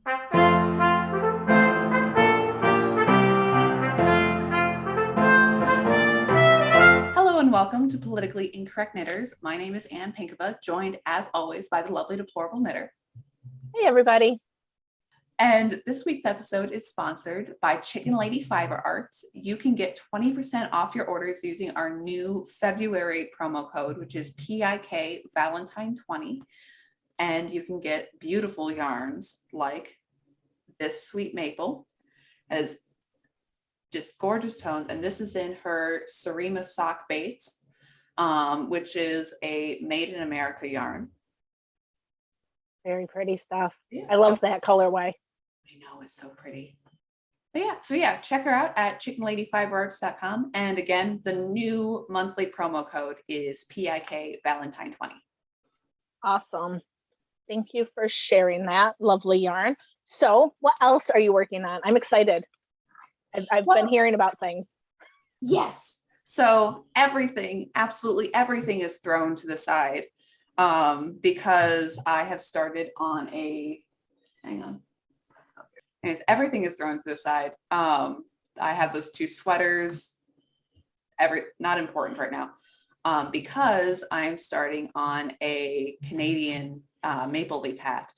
Hello and welcome to Politically Incorrect Knitters. My name is Pinkava, joined as always by the lovely Deplorable Knitter. Hey everybody. And this week's episode is sponsored by Chicken Lady Fiber Arts. You can get 20% off your orders using our new February promo code, which is PIK Valentine 20. And you can get beautiful yarns like this sweet maple, as just gorgeous tones. And this is in her Sarima sock base, which is a made in America yarn. Very pretty stuff. Yeah. I love that colorway. I know, it's so pretty. But yeah, check her out at chickenladyfiberarts.com. And again, the new monthly promo code is PIK Valentine 20. Awesome. Thank you for sharing that lovely yarn. So what else are you working on? I'm excited. I've been hearing about things. Yes. So everything, absolutely everything is thrown to the side because I have started on anyways, everything is thrown to the side. I have those two sweaters, not important right now, because I'm starting on a Canadian maple leaf hat.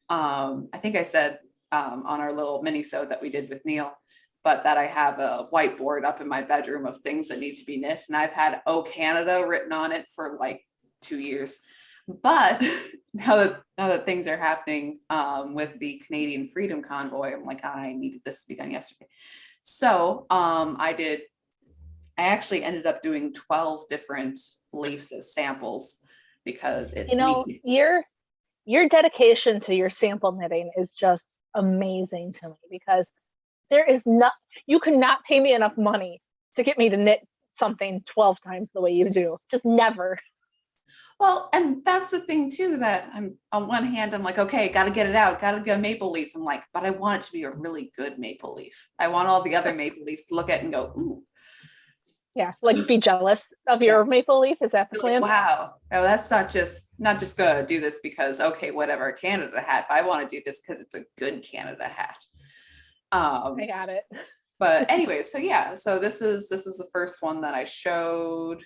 I think I said on our little mini-sode that we did with Neil, but that I have a whiteboard up in my bedroom of things that need to be knit. And I've had "Oh Canada" written on it for like 2 years. But now that things are happening with the Canadian Freedom Convoy, I'm like, I needed this to be done yesterday. So I actually ended up doing 12 different leaves as samples because it's your dedication to your sample knitting is just amazing to me, because you cannot pay me enough money to get me to knit something 12 times the way you do. Just never. Well, and that's the thing too, that I'm on one hand, I'm like, okay, got to get it out, got to get a maple leaf. I'm like, but I want it to be a really good maple leaf. I want all the other maple leaves to look at and go, ooh. Yeah, like be jealous of your maple leaf. Is that the plan? Like, wow. Oh, that's not just gonna do this because, okay, whatever, Canada hat. I want to do this because it's a good Canada hat. I got it. But anyway, so this is the first one that I showed.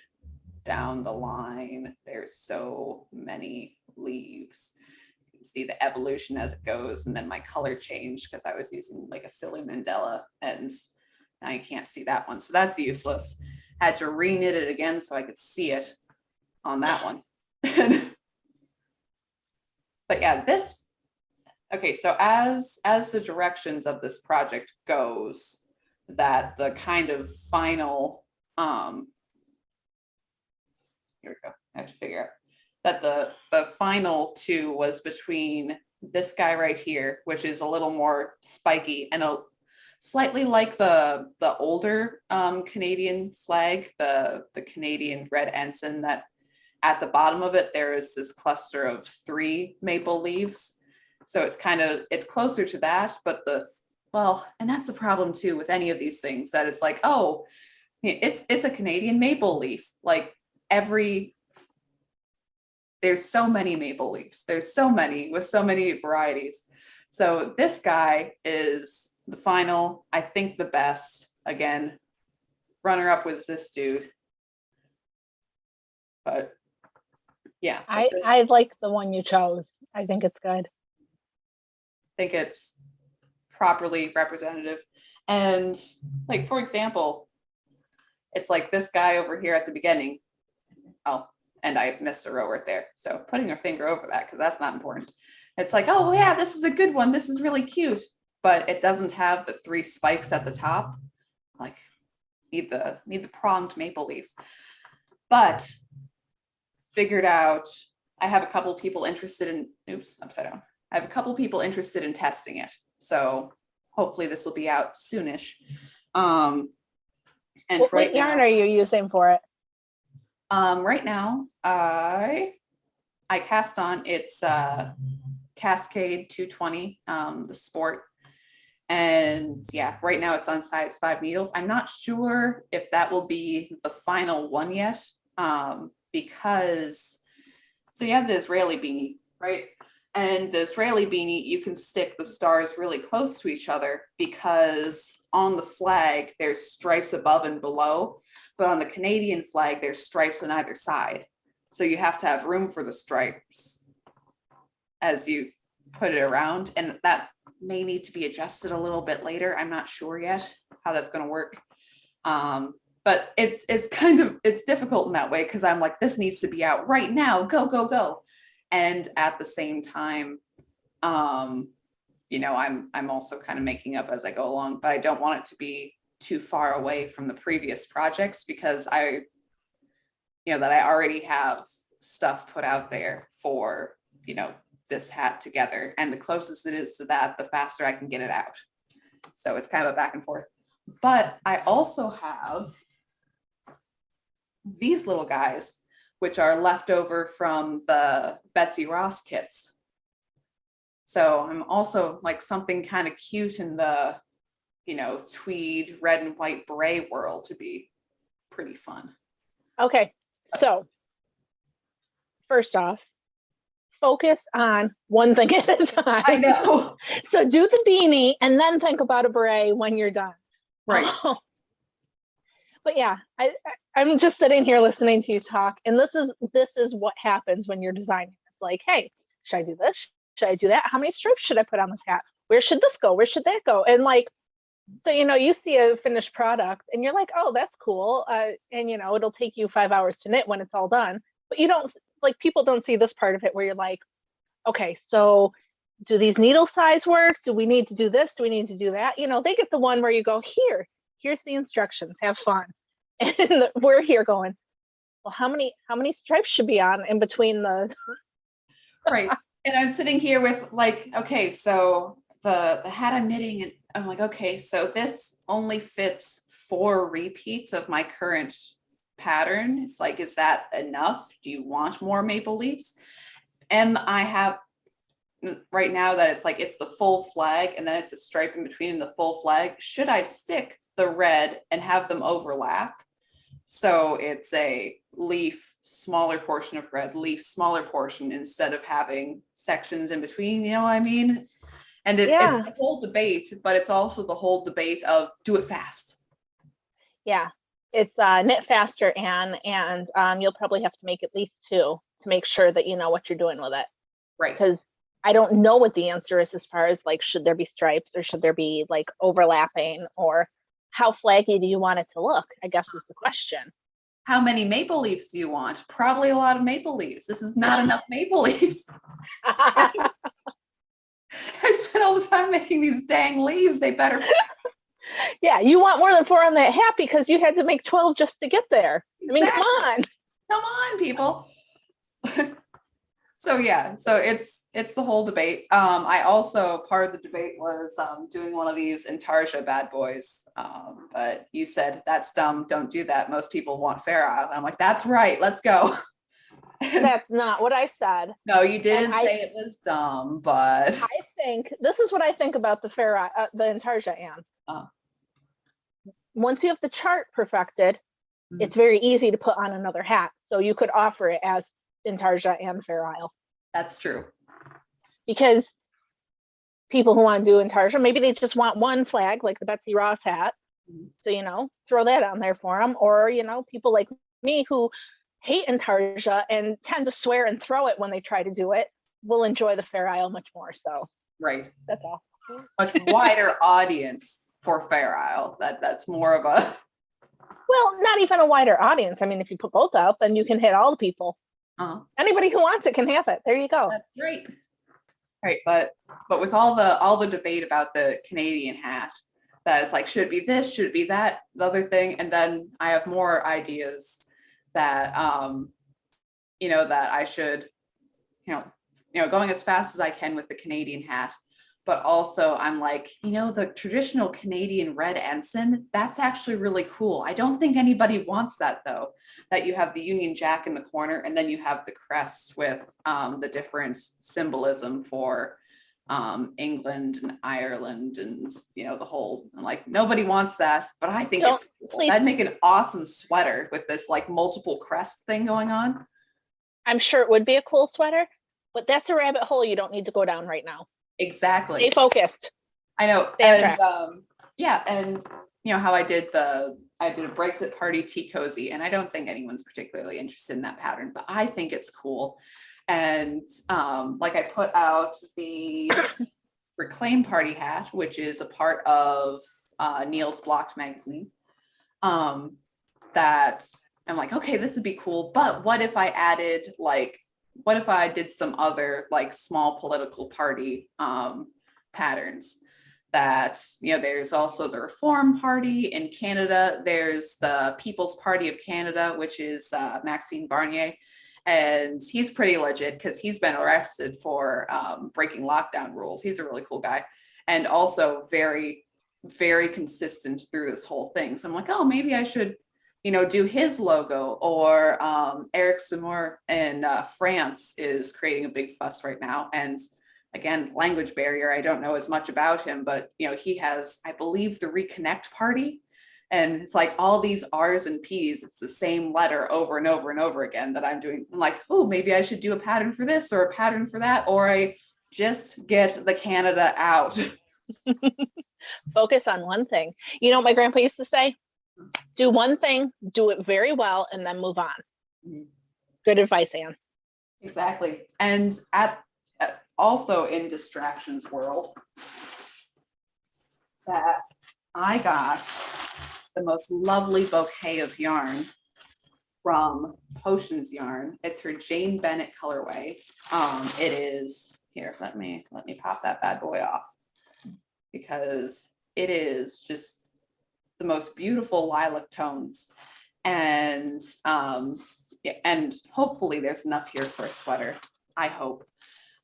Down the line, there's so many leaves. You can see the evolution as it goes, and then my color changed because I was using like a silly Mandela, and now you can't see that one, so that's useless. Had to re-knit it again so I could see it on that one. But yeah, okay, so as the directions of this project goes, that the kind of final here we go. I have to figure out that the final two was between this guy right here, which is a little more spiky and slightly like the older Canadian flag, the Canadian red ensign, that at the bottom of it there is this cluster of 3 maple leaves. So it's closer to that, but and that's the problem too with any of these things, that it's like, oh, it's a Canadian maple leaf. Like there's so many maple leaves. There's so many with so many varieties. So this guy is the final, I think the best. Again, runner up was this dude. But yeah. I like the one you chose. I think it's good. I think it's properly representative. And like, for example, it's like this guy over here at the beginning. Oh, and I missed a row right there. So putting your finger over that, because that's not important. It's like, oh yeah, this is a good one. This is really cute, but it doesn't have the 3 spikes at the top. Like, need the pronged maple leaves. But figured out, I have a couple people interested in, upside down. I have a couple people interested in testing it. So hopefully this will be out soonish. And what yarn are you using for it? Right now, I cast on it's Cascade 220, the sport. And yeah, right now it's on size 5 needles. I'm not sure if that will be the final one yet, because so you have the Israeli beanie, right? And the Israeli beanie, you can stick the stars really close to each other because on the flag, there's stripes above and below, but on the Canadian flag, there's stripes on either side. So you have to have room for the stripes as you put it around. And that may need to be adjusted a little bit later. I'm not sure yet how that's going to work. But it's difficult in that way because I'm like, this needs to be out right now. Go, go, go. And at the same time, you know, I'm also kind of making up as I go along, but I don't want it to be too far away from the previous projects because I already have stuff put out there for, you know, this hat together. And the closest it is to that, the faster I can get it out. So it's kind of a back and forth. But I also have these little guys, which are left over from the Betsy Ross kits. So I'm also like something kind of cute in the, you know, tweed red and white beret world to be pretty fun. Okay, so first off, focus on one thing at a time. I know. So do the beanie and then think about a beret when you're done. Right. But yeah, I'm just sitting here listening to you talk, and this is what happens when you're designing. It's like, hey, should I do this? Should I do that? How many stripes should I put on this hat? Where should this go? Where should that go? And like, so, you know, you see a finished product and you're like, oh, that's cool. And, you know, it'll take you 5 hours to knit when it's all done. But you don't, like, people don't see this part of it where you're like, okay, so do these needle size work? Do we need to do this? Do we need to do that? You know, they get the one where you go, here's the instructions, have fun. And we're here going, well, how many stripes should be on in between the Right. And I'm sitting here with like, okay, so the hat I'm knitting, and I'm like, okay, so this only fits 4 repeats of my current pattern. It's like, is that enough? Do you want more maple leaves? And I have right now that it's like, it's the full flag and then it's a stripe in between the full flag. Should I stick the red and have them overlap? So it's a leaf, smaller portion of red, leaf, smaller portion, instead of having sections in between, you know what I mean? And it's the whole debate, but it's also the whole debate of do it fast. Yeah, it's knit faster, Anne, and you'll probably have to make at least 2 to make sure that you know what you're doing with it. Right. Because I don't know what the answer is as far as like, should there be stripes or should there be like overlapping, or how flaggy do you want it to look, I guess is the question. How many maple leaves do you want? Probably a lot of maple leaves. This is not enough maple leaves. I spent all the time making these dang leaves. They better. Yeah, you want more than 4 on that hat because you had to make 12 just to get there. I mean, Exactly. come on, people. So yeah, so it's the whole debate. I also, part of the debate was doing one of these Intarsia bad boys. But you said that's dumb, don't do that. Most people want Fair Isle. I'm like, that's right, let's go. That's not what I said. No, you didn't say it was dumb, but I think this is what I think about the the Intarsia, Anne. Once you have the chart perfected, it's very easy to put on another hat. So you could offer it as Intarsia and Fair Isle. That's true. Because people who want to do Intarsia, maybe they just want one flag, like the Betsy Ross hat. So, you know, throw that on there for them. Or, you know, people like me who hate Intarsia and tend to swear and throw it when they try to do it will enjoy the Fair Isle much more. So, right. That's all. Much wider audience for Fair Isle. That's more of a. Well, not even a wider audience. I mean, if you put both out, then you can hit all the people. Anybody who wants it can have it. There you go. That's great. Right, but with all the debate about the Canadian hat, that is like, should it be this, should it be that, the other thing, and then I have more ideas that you know, that I should, you know, going as fast as I can with the Canadian hat. But also I'm like, you know, the traditional Canadian red ensign, that's actually really cool. I don't think anybody wants that though, that you have the Union Jack in the corner and then you have the crest with the different symbolism for England and Ireland and, you know, the whole, I'm like, nobody wants that, but I think it's cool. That'd make an awesome sweater with this like multiple crest thing going on. I'm sure it would be a cool sweater, But that's a rabbit hole you don't need to go down right now. Exactly. Stay focused. I know. Stay on And track. yeah, and you know how I did a Brexit party tea cozy, and I don't think anyone's particularly interested in that pattern, but I think it's cool. And like I put out the Reclaim Party hat, which is a part of Neil's Blocked magazine. That I'm like, okay, this would be cool, but what if I added what if I did some other like small political party patterns? That, you know, there's also the Reform Party in Canada, there's the People's Party of Canada, which is Maxime Bernier, and he's pretty legit because he's been arrested for breaking lockdown rules. He's a really cool guy, and also very, very consistent through this whole thing. So I'm like, oh, maybe I should, you know, do his logo. Or Eric Seymour in France is creating a big fuss right now, and again, language barrier, I don't know as much about him, but you know, he has, I believe, the Reconnect Party, and it's like all these R's and P's, it's the same letter over and over and over again that I'm doing. I'm like, oh, maybe I should do a pattern for this or a pattern for that, or I just get the Canada out. Focus on one thing. You know what my grandpa used to say? Do one thing, do it very well, and then move on. Mm-hmm. Good advice, Anne. Exactly. And also in distractions world, that I got the most lovely bouquet of yarn from Potions Yarn. It's her Jane Bennett colorway. It is here. Let me pop that bad boy off, because it is just the most beautiful lilac tones, and and hopefully there's enough here for a sweater. I hope.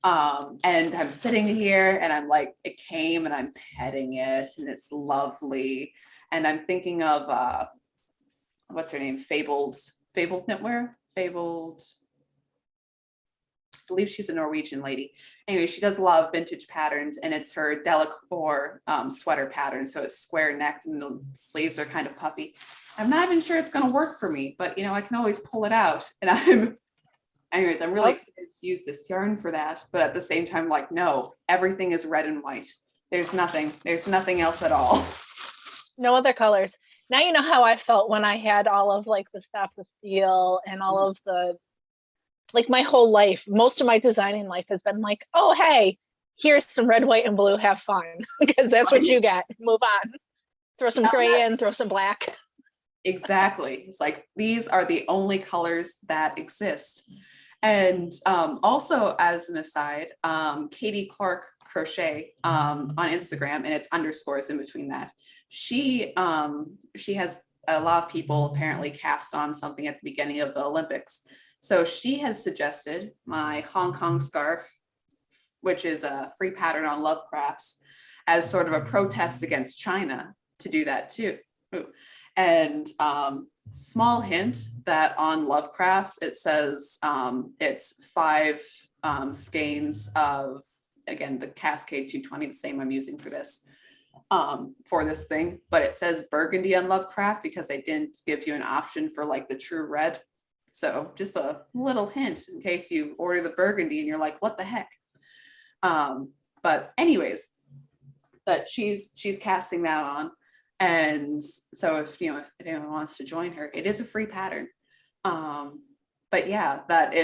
And I'm sitting here and I'm like, it came and I'm petting it and it's lovely. And I'm thinking of what's her name? Fabled Knitwear? Fabled, I believe she's a Norwegian lady. Anyway, she does a lot of vintage patterns, and it's her Delacour sweater pattern. So it's square necked and the sleeves are kind of puffy. I'm not even sure it's going to work for me, but you know, I can always pull it out. And anyways, I'm really excited to use this yarn for that. But at the same time, like, no, everything is red and white. There's nothing else at all. No other colors. Now you know how I felt when I had all of like the Stop the Steal and all of the, like my whole life, most of my designing life has been like, oh, hey, here's some red, white, and blue, have fun. Because that's what you get. Move on. Throw some gray in, throw some black. Exactly. It's like, these are the only colors that exist. And also, as an aside, Katie Clark Crochet on Instagram, and it's underscores in between that. She has a lot of people apparently cast on something at the beginning of the Olympics. So she has suggested my Hong Kong scarf, which is a free pattern on Lovecrafts, as sort of a protest against China, to do that too. And small hint that on Lovecrafts, it says it's 5 skeins of, again, the Cascade 220, the same I'm using for this thing, but it says burgundy on Lovecraft because they didn't give you an option for like the true red. So just a little hint in case you order the burgundy and you're like, what the heck? But anyways, that she's casting that on. And so if anyone wants to join her, it is a free pattern. But yeah, that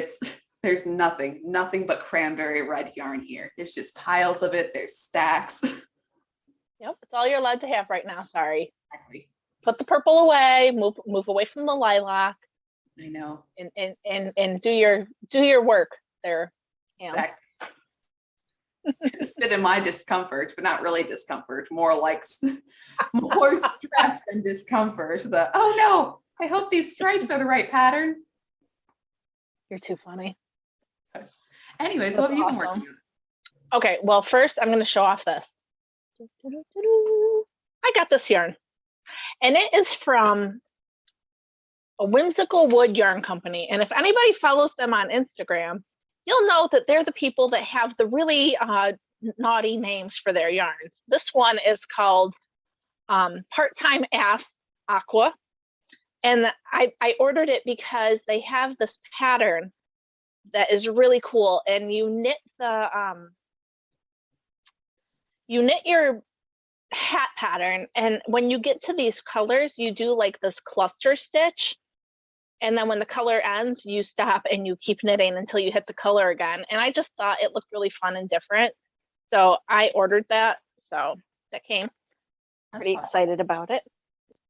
there's nothing but cranberry red yarn here. There's just piles of it. There's stacks. Yep, it's all you're allowed to have right now. Sorry. Exactly. Put the purple away. Move away from the lilac. I know. And do your work there. Exactly. Sit in my discomfort, but not really discomfort, more like more stress than discomfort. Oh no, I hope these stripes are the right pattern. You're too funny. Anyways, what have you been working on? Okay, well, first I'm going to show off this. I got this yarn, and it is from a Whimsical Wood yarn company. And if anybody follows them on Instagram, you'll know that they're the people that have the really naughty names for their yarns. This one is called Part-Time Ass Aqua. And I ordered it because they have this pattern that is really cool. And you knit your hat pattern, and when you get to these colors, you do like this cluster stitch, and then when the color ends, you stop and you keep knitting until you hit the color again. And I just thought it looked really fun and different, so I ordered that. So that came. That's Pretty fun. excited about it.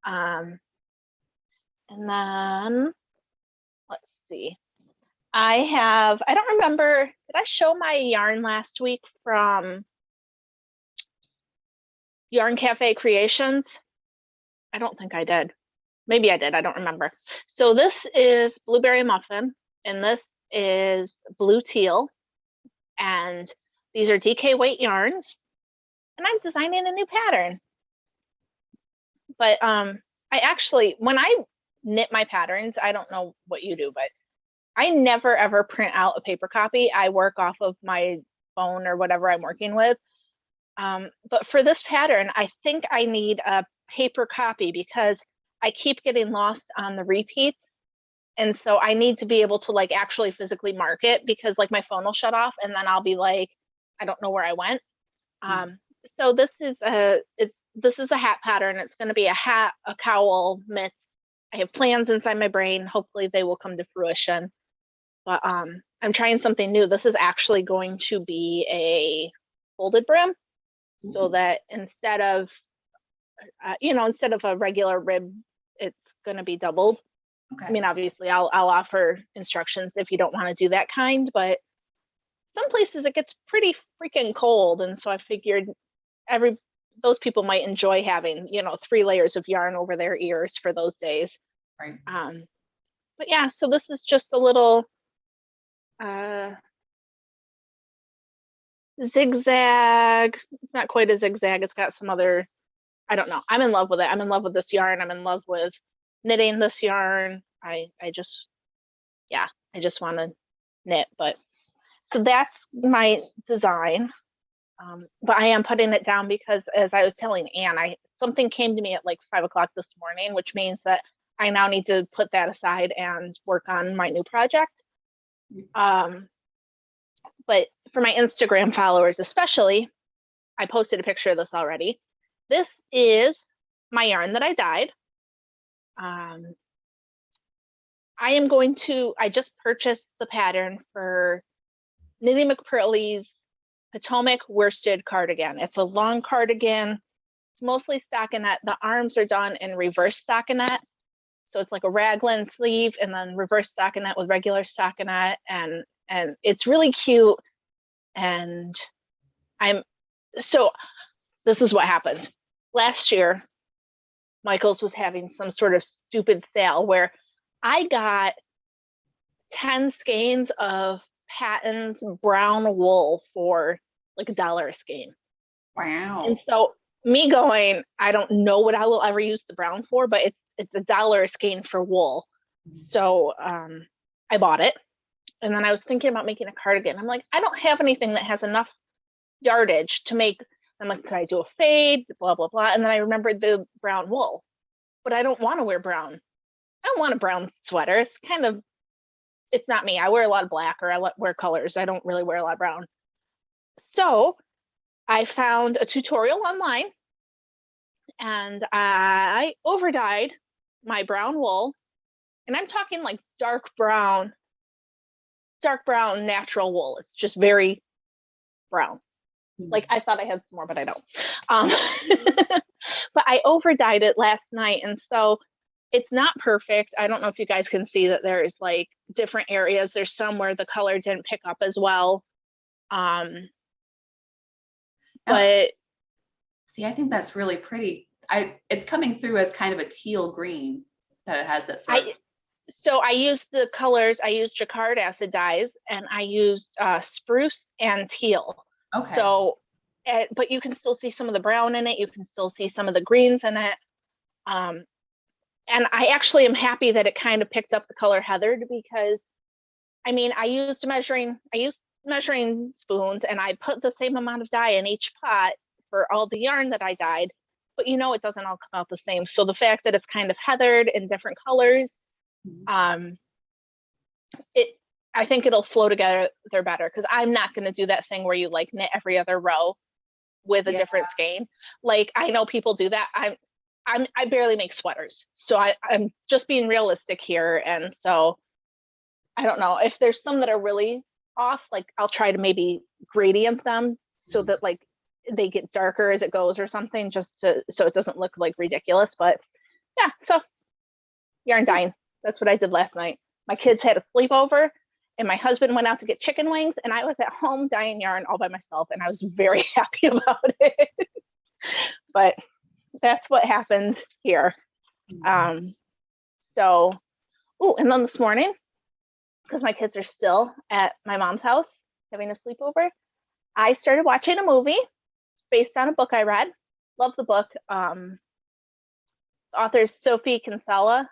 And then let's see. I don't remember, did I show my yarn last week from Yarn Cafe Creations? I don't think I did. Maybe I did, I don't remember. So this is Blueberry Muffin, and this is Blue Teal, and these are DK weight yarns, and I'm designing a new pattern. But I actually, when I knit my patterns, I don't know what you do, but I never ever print out a paper copy. I work off of my phone or whatever I'm working with. But for this pattern, I think I need a paper copy because I keep getting lost on the repeats. And so I need to be able to like actually physically mark it, because like my phone will shut off and then I'll be like, I don't know where I went. So this is a hat pattern. It's going to be a hat, a cowl, mitts. I have plans inside my brain. Hopefully they will come to fruition. But I'm trying something new. This is actually going to be a folded brim, so that instead of a regular rib, it's going to be doubled. Okay. I mean, obviously I'll offer instructions if you don't want to do that kind, but some places it gets pretty freaking cold, and so I figured those people might enjoy having 3 layers of yarn over their ears for those days. Right. But yeah, so this is just a little zigzag. It's not quite a zigzag. It's got some other, I don't know. I'm in love with it. I'm in love with this yarn. I'm in love with knitting this yarn. I just want to knit. But so that's my design. But I am putting it down because, as I was telling Anne, something came to me at like 5 o'clock this morning, which means that I now need to put that aside and work on my new project. But for my Instagram followers especially, I posted a picture of this already. This is my yarn that I dyed. I just purchased the pattern for Nilly Mcpurley's Potomac worsted cardigan. It's a long cardigan. It's mostly stockinette. The arms are done in reverse stockinette. So it's like a raglan sleeve and then reverse stockinette with regular stockinette, and it's really cute. And this is what happened. Last year, Michael's was having some sort of stupid sale where I got 10 skeins of Patton's brown wool for like $1 a skein. Wow. And so me going, I don't know what I will ever use the brown for, but it's $1 a skein for wool. So I bought it. And then I was thinking about making a cardigan. I'm like, I don't have anything that has enough yardage to make. I'm like, could I do a fade? Blah, blah, blah. And then I remembered the brown wool. But I don't want to wear brown. I don't want a brown sweater. It's not me. I wear a lot of black, or I wear colors. I don't really wear a lot of brown. So I found a tutorial online, and I overdyed my brown wool. And I'm talking like dark brown natural wool. It's just very brown. Like I thought I had some more, but I don't. But I overdyed it last night, and so it's not perfect. I don't know if you guys can see that there's like different areas. There's some where the color didn't pick up as well. But see, I think that's really pretty. It's coming through as kind of a teal green that it has that sort of. So I used the colors. I used jacquard acid dyes, and I used spruce and teal. Okay. So, but you can still see some of the brown in it. You can still see some of the greens in it. And I actually am happy that it kind of picked up the color heathered, because I mean, I used measuring spoons, and I put the same amount of dye in each pot for all the yarn that I dyed, but it doesn't all come out the same. So the fact that it's kind of heathered in different colors, I think it'll flow together better, because I'm not going to do that thing where you like knit every other row with a different skein. Like, I know people do that. I barely make sweaters, so I'm just being realistic here. And so I don't know if there's some that are really off. Like, I'll try to maybe gradient them so that like they get darker as it goes or something, just so it doesn't look like ridiculous. But yeah, so yarn dyeing. That's what I did last night. My kids had a sleepover, and my husband went out to get chicken wings, and I was at home dyeing yarn all by myself, and I was very happy about it. But that's what happened here. So, and then this morning, because my kids are still at my mom's house having a sleepover, I started watching a movie based on a book I read. Love the book. The author's Sophie Kinsella.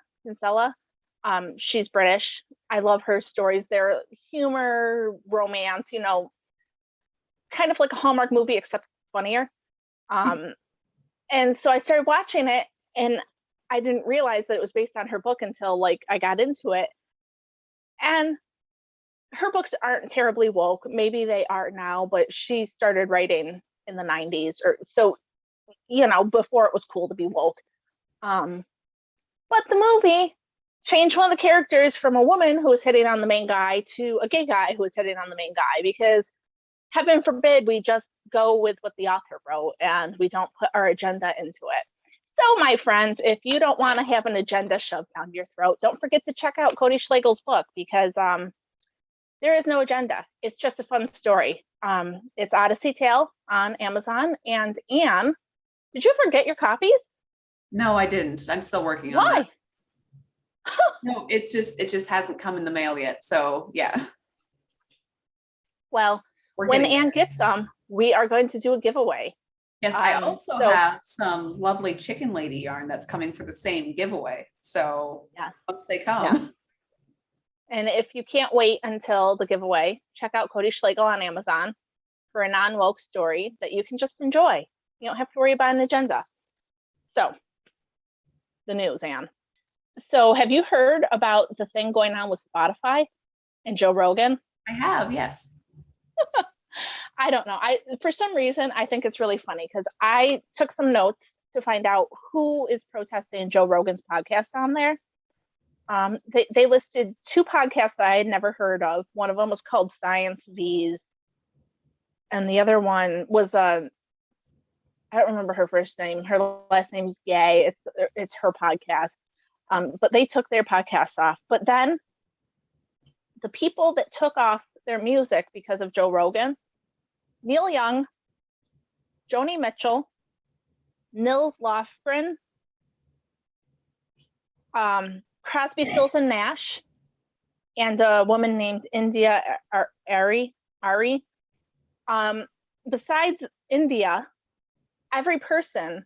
She's British. I love her stories. They're humor, romance, you know, kind of like a Hallmark movie, except funnier. And so I started watching it, and I didn't realize that it was based on her book until like I got into it. And her books aren't terribly woke. Maybe they are now, but she started writing in the 90s, or so, you know, before it was cool to be woke. But the movie changed one of the characters from a woman who was hitting on the main guy to a gay guy who was hitting on the main guy, because heaven forbid we just go with what the author wrote and we don't put our agenda into it. So, my friends, if you don't want to have an agenda shoved down your throat, don't forget to check out Cody Schlegel's book, because there is no agenda. It's just a fun story. It's Odyssey Tale on Amazon. And Anne, did you ever get your copies? No, I didn't. I'm still working on that. Why? No, it just hasn't come in the mail yet. So yeah. Well, when Anne gets them, we are going to do a giveaway. Yes, I also have some lovely chicken lady yarn that's coming for the same giveaway. So yeah, once they come. Yeah. And if you can't wait until the giveaway, check out Cody Schlegel on Amazon for a non-woke story that you can just enjoy. You don't have to worry about an agenda. So, the news, Anne. So, have you heard about the thing going on with Spotify and Joe Rogan? I have, yes. I don't know. For some reason, I think it's really funny, because I took some notes to find out who is protesting Joe Rogan's podcast on there. They listed two podcasts that I had never heard of. One of them was called Science V's, and the other one was I don't remember her first name. Her last name's Gay. It's her podcast. But they took their podcasts off. But then the people that took off their music because of Joe Rogan: Neil Young, Joni Mitchell, Nils Lofgren, Crosby, Stills and Nash, and a woman named India Ari. Besides India, every person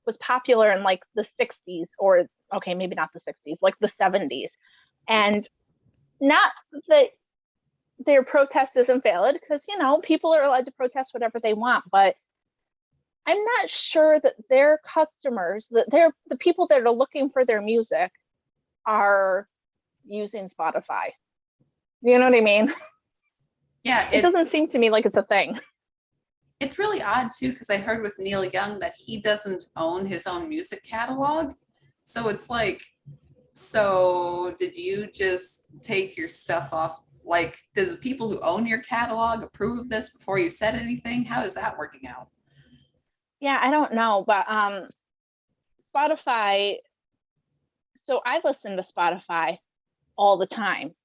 was popular in like the 60s, or okay, maybe not the 60s, like the 70s. And not that their protest isn't valid, because, you know, people are allowed to protest whatever they want, but I'm not sure that their customers, that they're the people that are looking for their music, are using Spotify. You know what I mean? Yeah. It doesn't seem to me like it's a thing. It's really odd too, because I heard with Neil Young that he doesn't own his own music catalog. So it's like, so did you just take your stuff off? Like, did the people who own your catalog approve of this before you said anything? How is that working out? Yeah, I don't know, but Spotify. So I listen to Spotify all the time.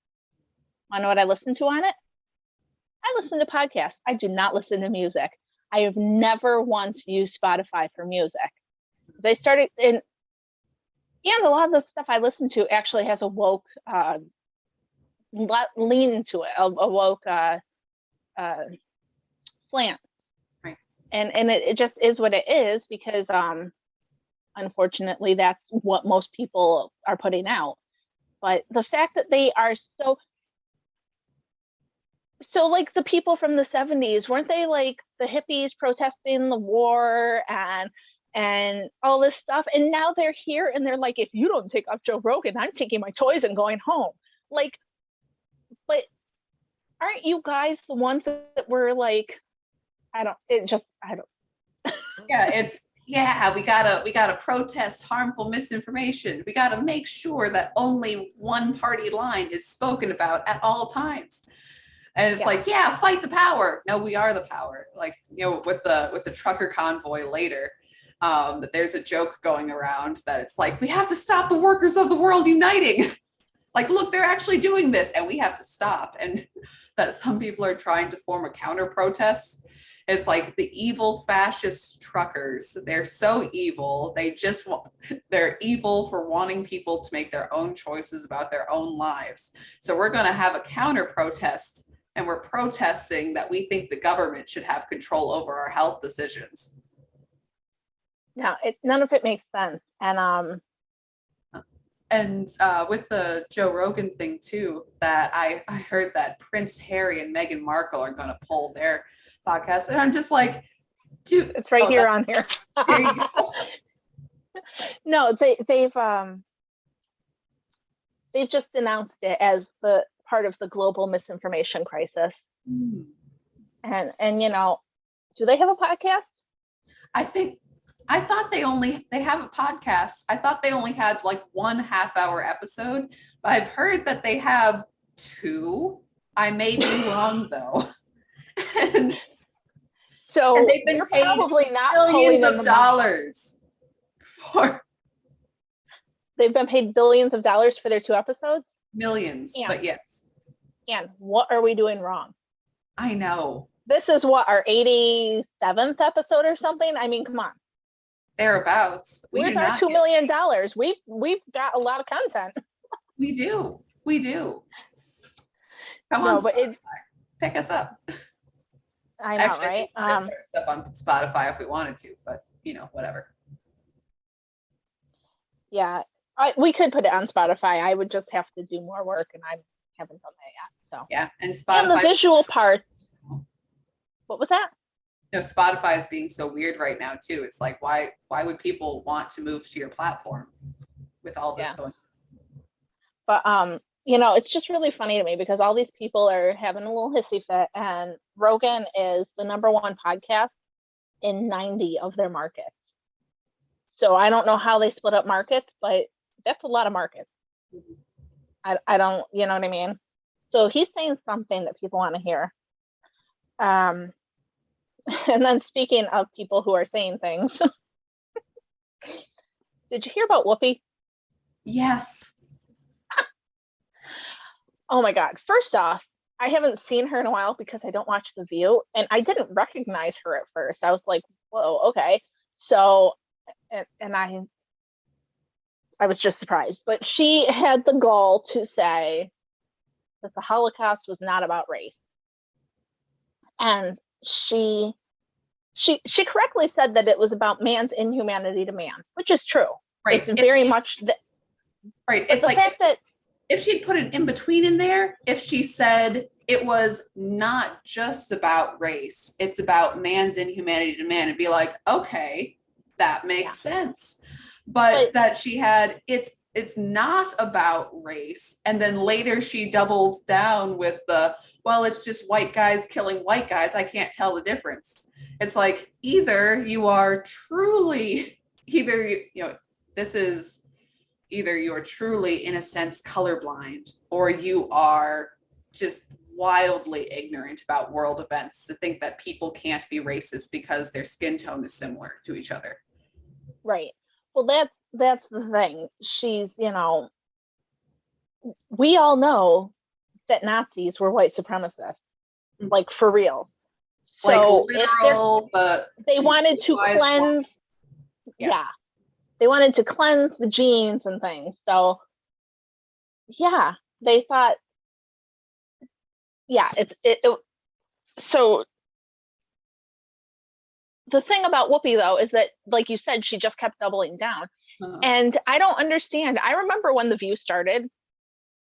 Want to know what I listen to on it? I listen to podcasts. I do not listen to music. I have never once used Spotify for music. They started in, and a lot of the stuff I listen to actually has a woke lean to it, a woke slant. Right. And it just is what it is, because unfortunately that's what most people are putting out. But the fact that they are so like the people from the 70s, weren't they like the hippies protesting the war and all this stuff? And now they're here and they're like, if you don't take off Joe Rogan, I'm taking my toys and going home. Like, but aren't you guys the ones that were like, I don't. Yeah, we gotta protest harmful misinformation. We gotta make sure that only one party line is spoken about at all times. And it's like, yeah, fight the power. No, we are the power. Like, with the trucker convoy later, that there's a joke going around that it's like, we have to stop the workers of the world uniting. Like, look, they're actually doing this and we have to stop. And that some people are trying to form a counter protest. It's like the evil fascist truckers. They're so evil. They're evil for wanting people to make their own choices about their own lives. So we're going to have a counter protest, and we're protesting that we think the government should have control over our health decisions. No, none of it makes sense. And with the Joe Rogan thing too, that I heard that Prince Harry and Meghan Markle are going to pull their podcast, and I'm just like, dude, it's right here on here. There you go. No, they've just announced it as the part of the global misinformation crisis. And do they have a podcast? I thought they have a podcast. I thought they only had like 1 half-hour episode, but I've heard that they have 2. I may be wrong though. and they've been paid probably not billions of dollars for. They've been paid billions of dollars for their 2 episodes? Millions, but yes. And what are we doing wrong? I know. This is what, our 87th episode or something? I mean, come on. Thereabouts. Where's our $2 million? We've got a lot of content. We do. Come on, pick us up. I know, right? Pick us up on Spotify if we wanted to, but whatever. Yeah, we could put it on Spotify. I would just have to do more work, and I haven't done that yet. So yeah, and Spotify. And the visual parts. What was that? Spotify is being so weird right now too. It's like, why would people want to move to your platform with all this going on? But it's just really funny to me because all these people are having a little hissy fit, and Rogan is the #1 podcast in 90 of their markets. So I don't know how they split up markets, but that's a lot of markets. I don't, you know what I mean? So he's saying something that people want to hear. And then speaking of people who are saying things, did you hear about Whoopi? Yes. Oh my God. First off, I haven't seen her in a while because I don't watch The View, and I didn't recognize her at first. I was like, whoa, okay. So, and I was just surprised, but she had the gall to say that the Holocaust was not about race. And she correctly said that it was about man's inhumanity to man, which is true. Right. It's very much right. It's the like fact that if she'd put an in between in there, if she said it was not just about race, it's about man's inhumanity to man, it'd be like, okay, that makes sense. But that she had it's not about race, and then later she doubles down with it's just white guys killing white guys. I can't tell the difference. It's like either you are truly you're truly, in a sense, colorblind, or you are just wildly ignorant about world events to think that people can't be racist because their skin tone is similar to each other. Right. Well, that's the thing. She's, we all know that Nazis were white supremacists, like for real. So like literal, but they wanted to cleanse. Yeah. They wanted to cleanse the genes and things. So yeah, they thought, so the thing about Whoopi though is that, like you said, she just kept doubling down. And I don't understand. I remember when The View started.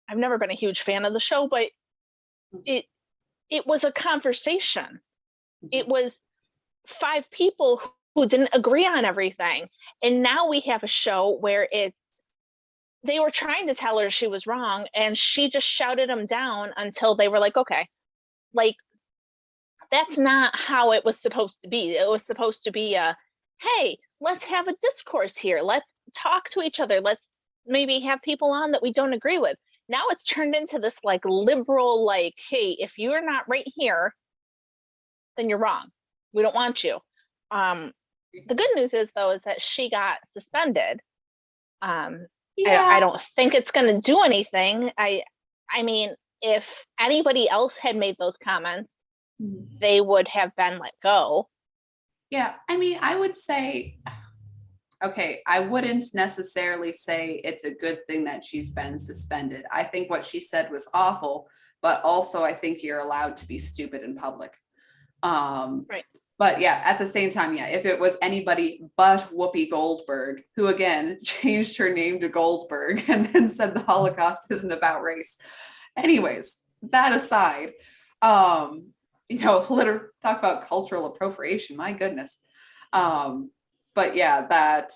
I've never been a huge fan of the show, but it was a conversation. It was 5 people who didn't agree on everything. And now we have a show where they were trying to tell her she was wrong, and she just shouted them down until they were like, okay. like, that's not how it was supposed to be. It was supposed to be hey, let's have a discourse here. Let's talk to each other. Let's maybe have people on that we don't agree with. Now it's turned into this like liberal, like, hey, if you're not right here, then you're wrong. We don't want you. The good news is though, is that she got suspended. I don't think it's going to do anything. I mean, if anybody else had made those comments, they would have been let go. Yeah, I mean, I would say, okay, I wouldn't necessarily say it's a good thing that she's been suspended. I think what she said was awful, but also I think you're allowed to be stupid in public. Right. But yeah, at the same time, yeah, if it was anybody but Whoopi Goldberg, who again changed her name to Goldberg and then said the Holocaust isn't about race. Anyways, that aside, talk about cultural appropriation, my goodness. But yeah, that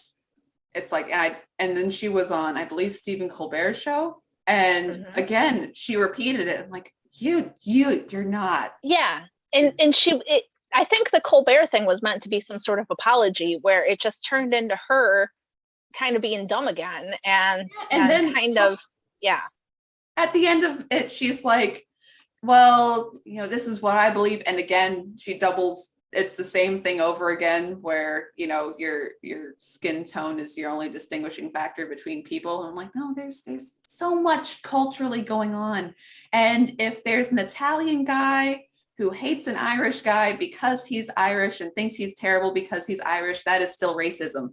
it's like, and then she was on, I believe, Stephen Colbert's show. And again, she repeated it. I'm like, you're not. Yeah. And I think the Colbert thing was meant to be some sort of apology where it just turned into her kind of being dumb again. And then kind of, yeah. At the end of it, she's like, well, this is what I believe. And again, she doubles. It's the same thing over again where, your skin tone is your only distinguishing factor between people. And I'm like, no, there's so much culturally going on. And if there's an Italian guy who hates an Irish guy because he's Irish and thinks he's terrible because he's Irish, that is still racism.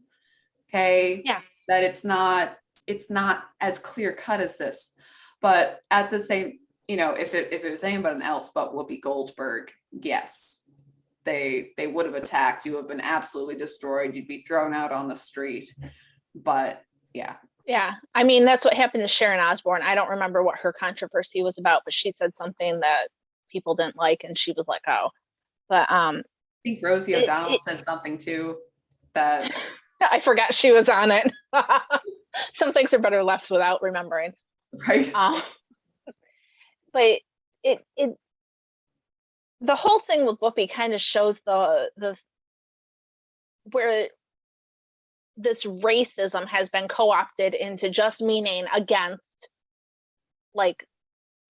Okay. Yeah. That it's not as clear cut as this. But at the same, if it was anybody else but Whoopi Goldberg, yes, they would have attacked. You have been absolutely destroyed. You'd be thrown out on the street. But yeah. Yeah. I mean, that's what happened to Sharon Osbourne. I don't remember what her controversy was about, but she said something that people didn't like, and she was like, oh. But I think Rosie O'Donnell said something too that I forgot she was on it. Some things are better left without remembering. Right. But the whole thing with Whoopi kind of shows the where this racism has been co-opted into just meaning against like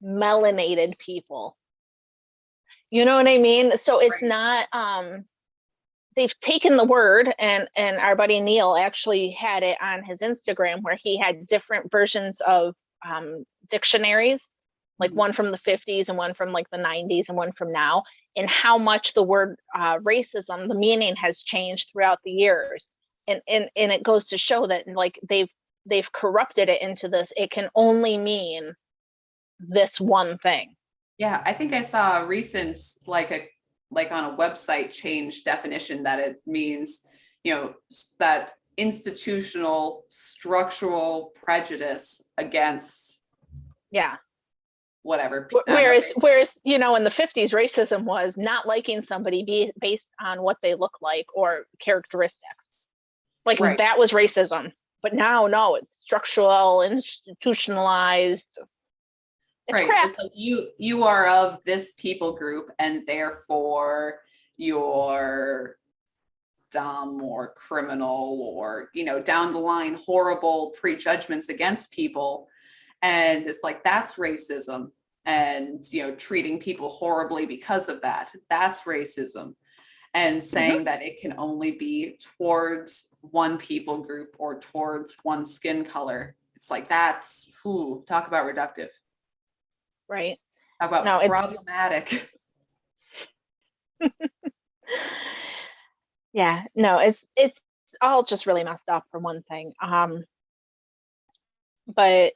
melanated people. You know what I mean? So it's not they've taken the word, and our buddy Neil actually had it on his Instagram where he had different versions of dictionaries, like one from the 50s and one from like the 90s and one from now, and how much the word racism, the meaning has changed throughout the years. And it goes to show that like they've corrupted it into this, it can only mean this one thing. Yeah, I think I saw a recent like on a website change definition that it means, that institutional structural prejudice against whatever. Whereas in the 50s, racism was not liking somebody based on what they look like or characteristics. Like that was racism. But now, no, it's structural, institutionalized. It's crap. It's like you are of this people group, and therefore you're dumb or criminal or, down the line, horrible prejudgments against people. And it's like, that's racism. And, treating people horribly because of that, that's racism. And saying that it can only be towards one people group or towards one skin color. It's like, that's, talk about reductive. Right. How about problematic? Yeah, no, it's all just really messed up for one thing. But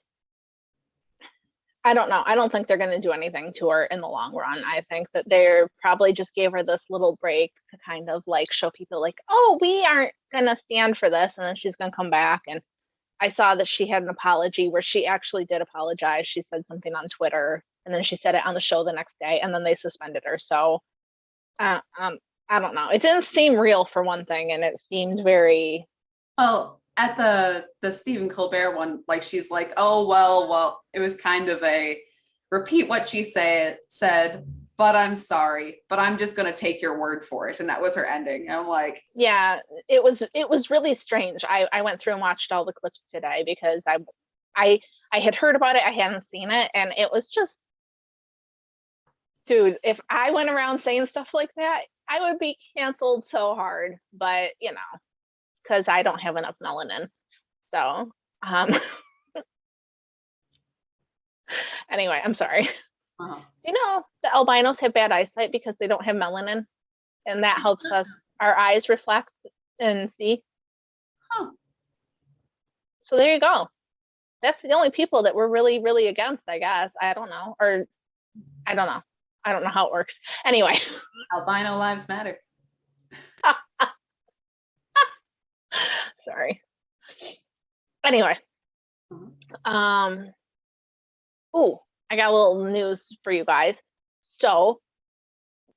I don't know. I don't think they're going to do anything to her in the long run. I think that they're probably just gave her this little break to kind of like show people like, oh, we aren't going to stand for this. And then she's going to come back. And I saw that she had an apology where she actually did apologize. She said something on Twitter, and then she said it on the show the next day, and then they suspended her. So I don't know. It didn't seem real for one thing, and it seemed very. Well, at the Stephen Colbert one, like she's like, oh well, it was kind of a repeat what she said, but I'm sorry, but I'm just going to take your word for it. And that was her ending. And I'm like, yeah, it was really strange. I went through and watched all the clips today because I had heard about it, I hadn't seen it, and it was just, dude, if I went around saying stuff like that, I would be canceled so hard. But you know, because I don't have enough melanin. So anyway, I'm sorry. You know, the albinos have bad eyesight because they don't have melanin, and that helps us, our eyes reflect and see. So there you go. That's the only people that we're really, really against, I guess. I don't know. Or I don't know. I don't know how it works. Anyway. Albino lives matter. Sorry. Anyway. Oh, I got a little news for you guys. So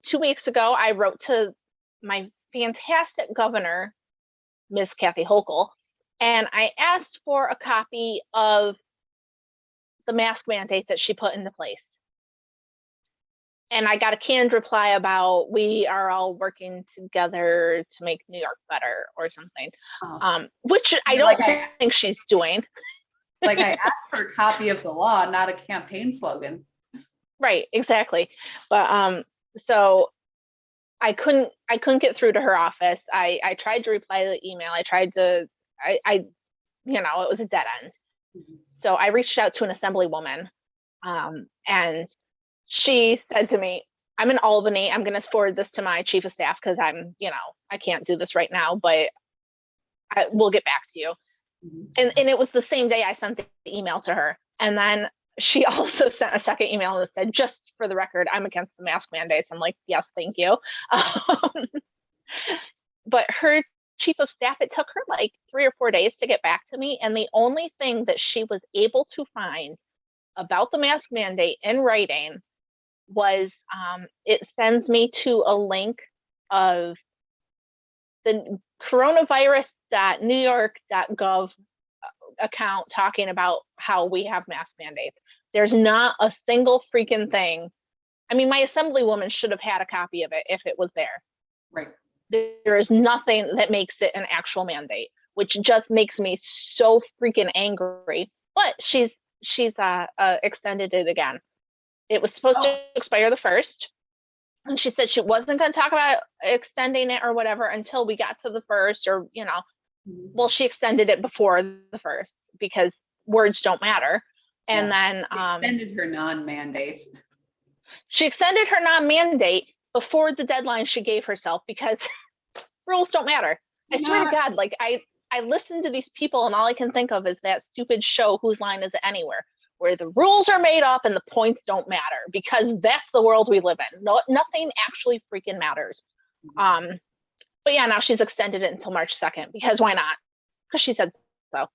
2 weeks ago, I wrote to my fantastic governor, Miss Kathy Hochul, and I asked for a copy of the mask mandate that she put into place. And I got a canned reply about we are all working together to make New York better or something, which I don't think she's doing. Like I asked for a copy of the law, not a campaign slogan. Right, exactly. But so I couldn't get through to her office. I tried to reply to the email. I you know, it was a dead end. So I reached out to an assemblywoman, and she said to me, I'm in Albany. I'm going to forward this to my chief of staff because I'm, you know, I can't do this right now, but we'll get back to you. And it was the same day I sent the email to her. And then she also sent a second email that said, just for the record, I'm against the mask mandates. I'm like, yes, thank you. But her chief of staff, it took her like 3 or 4 days to get back to me. And the only thing that she was able to find about the mask mandate in writing was it sends me to a link of the coronavirus.newyork.gov account talking about how we have mask mandates. There's not a single freaking thing. I mean, my assemblywoman should have had a copy of it if it was there. Right. There is nothing that makes it an actual mandate, which just makes me so freaking angry. But she's extended it again. It was supposed to expire the 1st. And she said she wasn't going to talk about extending it or whatever until we got to the 1st, or, you know, well, she extended it before the 1st because words don't matter. And then extended her non-mandate. She extended her non-mandate before the deadline she gave herself because rules don't matter. I swear to God, like I listen to these people and all I can think of is that stupid show, Whose Line Is It Anywhere, where the rules are made up and the points don't matter, because that's the world we live in. No, nothing actually freaking matters. But yeah, now she's extended it until March 2nd because why not? Because she said so.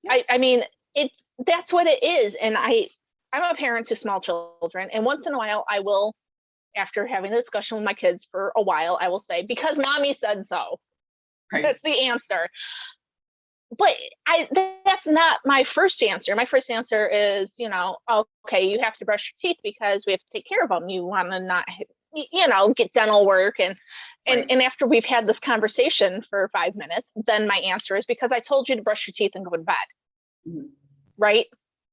I mean, that's what it is. And I'm a parent to small children, and once in a while I will, after having a discussion with my kids for a while, I will say, because mommy said so. Right. That's the answer. But that's not my first answer. My first answer is, you know, okay, you have to brush your teeth because we have to take care of them. You want to not, you know, get dental work. And after we've had this conversation for 5 minutes, then my answer is because I told you to brush your teeth and go to bed. Mm-hmm. Right?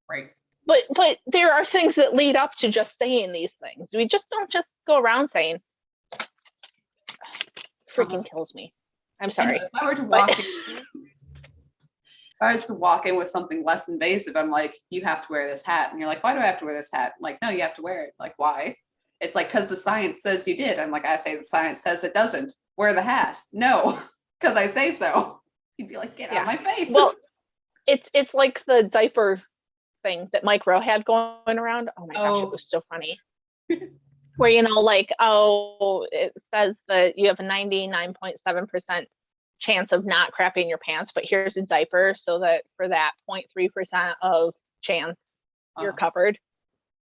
Right. But there are things that lead up to just saying these things. We just don't just go around saying, freaking kills me. I'm sorry. If I were to walk in with something less invasive, I'm like, you have to wear this hat. And you're like, why do I have to wear this hat? I'm like, no, you have to wear it. Like, why? It's like, because the science says you did. I'm like, I say the science says it doesn't. Wear the hat. No, because I say so. You'd be like, get out of my face. Well, it's like the diaper thing that Mike Rowe had going around. Oh my gosh, it was so funny. Where, you know, like, it says that you have a 99.7% chance of not crapping your pants, but here's a diaper so that for that 0.3% of chance you're covered.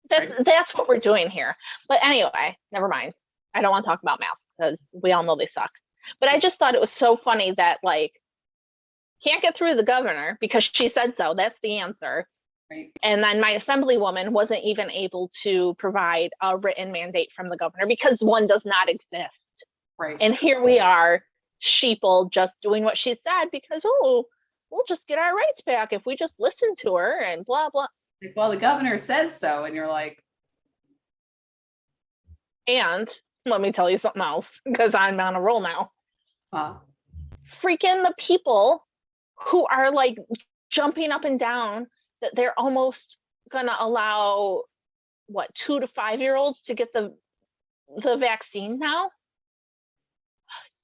That's what we're doing here. But anyway, never mind. I don't want to talk about masks because we all know they suck. But I just thought it was so funny that, like, can't get through the governor because she said so. That's the answer. Right. And then my assemblywoman wasn't even able to provide a written mandate from the governor because one does not exist. Right. And here we are, sheeple, just doing what she said because, oh, we'll just get our rights back if we just listen to her and blah, blah. Like, well, the governor says so. And you're like, and let me tell you something else because I'm on a roll now. Freaking the people who are like jumping up and down that they're almost gonna allow 2 to 5-year-olds to get the vaccine now.